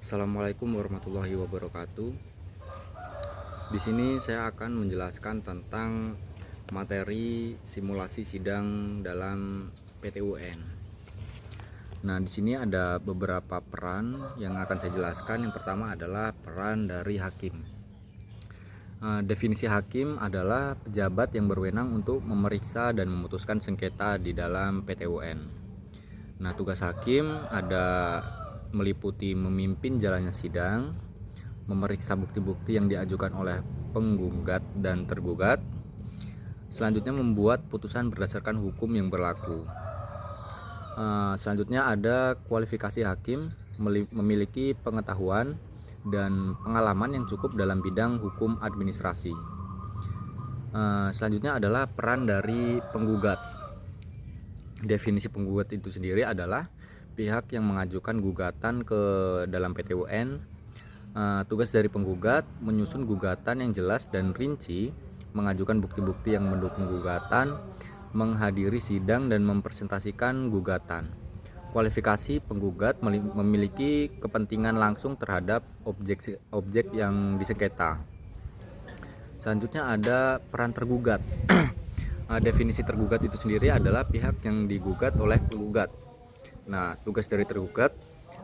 Assalamualaikum warahmatullahi wabarakatuh. Di sini saya akan menjelaskan tentang materi simulasi sidang dalam PTUN. Nah, di sini ada beberapa peran yang akan saya jelaskan. Yang pertama adalah peran dari hakim. Definisi hakim adalah pejabat yang berwenang untuk memeriksa dan memutuskan sengketa di dalam PTUN. Nah, tugas hakim ada meliputi memimpin jalannya sidang, memeriksa bukti-bukti yang diajukan oleh penggugat dan tergugat. Selanjutnya membuat putusan berdasarkan hukum yang berlaku. Selanjutnya ada kualifikasi hakim, memiliki pengetahuan dan pengalaman yang cukup dalam bidang hukum administrasi. Selanjutnya adalah peran dari penggugat. Definisi penggugat itu sendiri adalah pihak yang mengajukan gugatan ke dalam PTUN. Tugas dari penggugat menyusun gugatan yang jelas dan rinci, mengajukan bukti-bukti yang mendukung gugatan, menghadiri sidang dan mempresentasikan gugatan. Kualifikasi penggugat memiliki kepentingan langsung terhadap objek yang disengketa. Selanjutnya ada peran tergugat. Definisi tergugat itu sendiri adalah pihak yang digugat oleh penggugat. Nah, tugas dari tergugat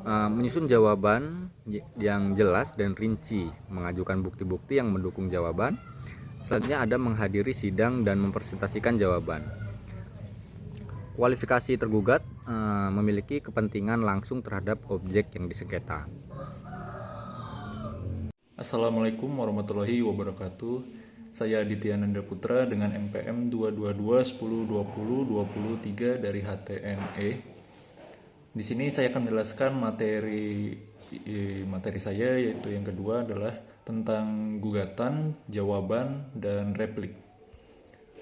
menyusun jawaban yang jelas dan rinci, mengajukan bukti-bukti yang mendukung jawaban. Selanjutnya ada menghadiri sidang dan mempresentasikan jawaban. Kualifikasi tergugat memiliki kepentingan langsung terhadap objek yang disengketa. Assalamualaikum warahmatullahi wabarakatuh. Saya Aditya Nanda Putra dengan NPM 222102023 dari HTNE. Di sini saya akan menjelaskan materi saya, yaitu yang kedua adalah tentang gugatan, jawaban, dan replik.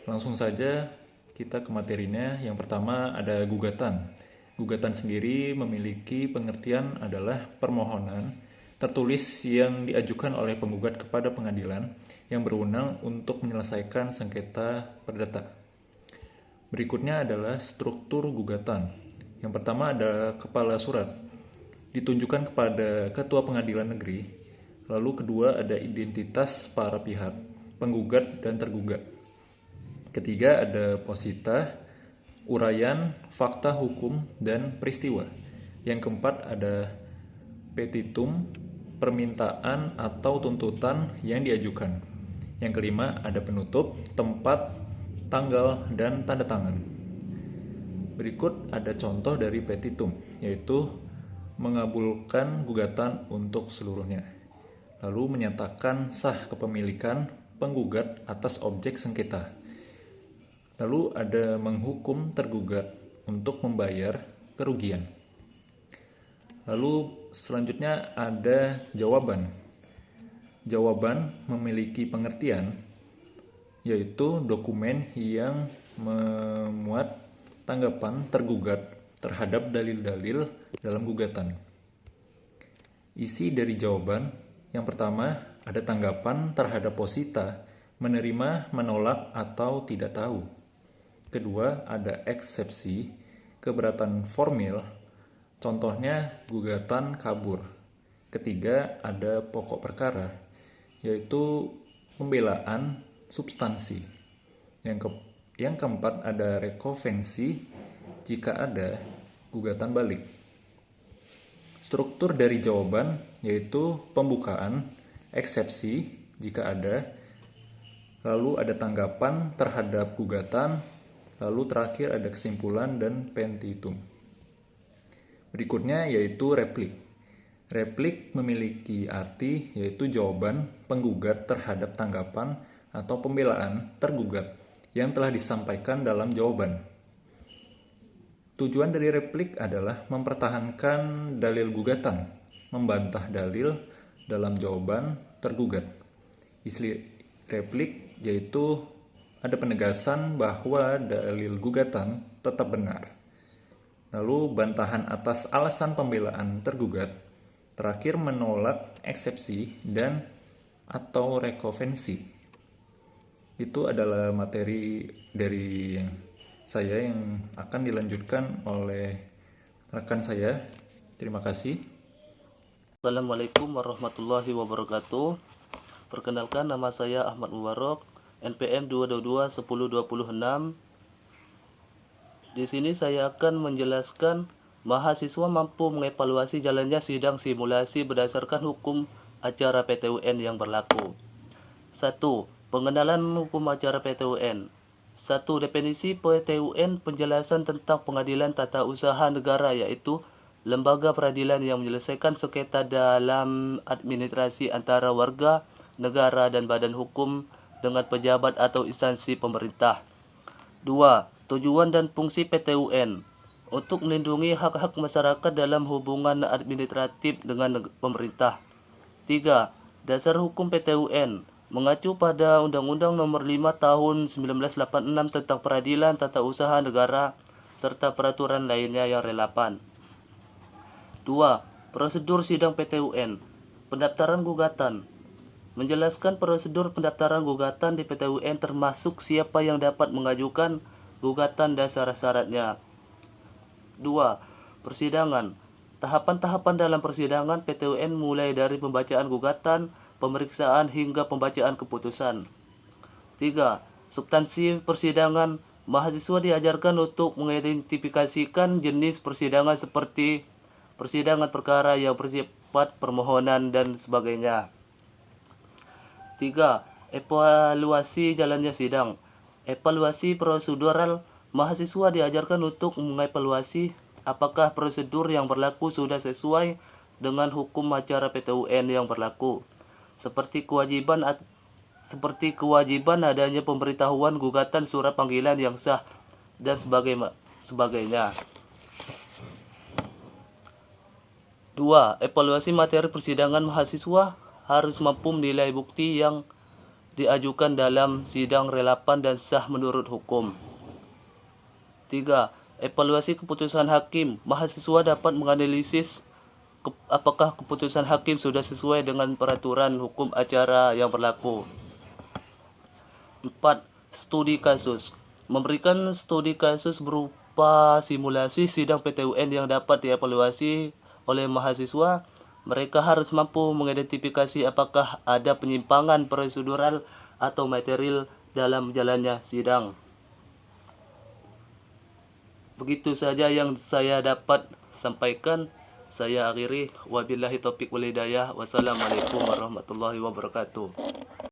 Langsung saja kita ke materinya. Yang pertama ada gugatan. Gugatan sendiri memiliki pengertian adalah permohonan tertulis yang diajukan oleh penggugat kepada pengadilan yang berwenang untuk menyelesaikan sengketa perdata. Berikutnya adalah struktur gugatan. Yang pertama ada kepala surat, ditunjukkan kepada ketua pengadilan negeri. Lalu kedua ada identitas para pihak, penggugat dan tergugat. Ketiga ada posita, uraian, fakta hukum, dan peristiwa. Yang keempat ada petitum, permintaan atau tuntutan yang diajukan. Yang kelima ada penutup, tempat, tanggal, dan tanda tangan. Berikut ada contoh dari petitum, yaitu mengabulkan gugatan untuk seluruhnya. Lalu menyatakan sah kepemilikan penggugat atas objek sengketa. Lalu ada menghukum tergugat untuk membayar kerugian. Lalu selanjutnya ada jawaban. Jawaban memiliki pengertian, yaitu dokumen yang memuat tanggapan tergugat terhadap dalil-dalil dalam gugatan. Isi dari jawaban, yang pertama ada tanggapan terhadap posita, menerima, menolak, atau tidak tahu. Kedua ada eksepsi, keberatan formil, contohnya gugatan kabur. Ketiga ada pokok perkara, yaitu pembelaan substansi. Yang keempat ada rekovensi jika ada gugatan balik. Struktur dari jawaban yaitu pembukaan, eksepsi jika ada, lalu ada tanggapan terhadap gugatan, lalu terakhir ada kesimpulan dan petitum. Berikutnya yaitu replik. Replik memiliki arti yaitu jawaban penggugat terhadap tanggapan atau pembelaan tergugat yang telah disampaikan dalam jawaban. Tujuan dari replik adalah mempertahankan dalil gugatan, membantah dalil dalam jawaban tergugat. Isi replik yaitu ada penegasan bahwa dalil gugatan tetap benar. Lalu bantahan atas alasan pembelaan tergugat, terakhir menolak eksepsi dan atau rekovensi. Itu adalah materi dari saya yang akan dilanjutkan oleh rekan saya. Terima kasih. Assalamualaikum warahmatullahi wabarakatuh. Perkenalkan, nama saya Ahmad Mubarok, NPM 2221026. Di sini saya akan menjelaskan mahasiswa mampu mengevaluasi jalannya sidang simulasi berdasarkan hukum acara PTUN yang berlaku. 1. Pengenalan hukum acara PTUN. 1. Definisi PTUN, penjelasan tentang pengadilan tata usaha negara, yaitu lembaga peradilan yang menyelesaikan sengketa dalam administrasi antara warga negara dan badan hukum dengan pejabat atau instansi pemerintah. 2. Tujuan dan fungsi PTUN untuk melindungi hak-hak masyarakat dalam hubungan administratif dengan pemerintah. 3. Dasar hukum PTUN mengacu pada Undang-Undang Nomor 5 Tahun 1986 tentang Peradilan Tata Usaha Negara serta peraturan lainnya yang relevan. 2. Prosedur sidang PTUN. Pendaftaran gugatan. Menjelaskan prosedur pendaftaran gugatan di PTUN termasuk siapa yang dapat mengajukan gugatan dan syarat-syaratnya. 2. Persidangan. Tahapan-tahapan dalam persidangan PTUN mulai dari pembacaan gugatan, pemeriksaan hingga pembacaan keputusan. 3. Substansi persidangan. Mahasiswa diajarkan untuk mengidentifikasikan jenis persidangan seperti persidangan perkara yang bersifat permohonan dan sebagainya. 3. Evaluasi jalannya sidang. Evaluasi prosedural. Mahasiswa diajarkan untuk mengevaluasi apakah prosedur yang berlaku sudah sesuai dengan hukum acara PTUN yang berlaku, seperti kewajiban adanya pemberitahuan gugatan, surat panggilan yang sah, dan sebagainya. 2. Evaluasi materi persidangan. Mahasiswa harus mampu menilai bukti yang diajukan dalam sidang relevan dan sah menurut hukum. 3. Evaluasi keputusan hakim. Mahasiswa dapat menganalisis apakah keputusan hakim sudah sesuai dengan peraturan hukum acara yang berlaku. 4. Studi kasus. Memberikan studi kasus berupa simulasi sidang PTUN yang dapat dievaluasi oleh mahasiswa. Mereka harus mampu mengidentifikasi apakah ada penyimpangan prosedural atau material dalam jalannya sidang. Begitu saja yang saya dapat sampaikan. Saya akhiri. Wabillahi taufiq wal hidayah. Wassalamualaikum warahmatullahi wabarakatuh.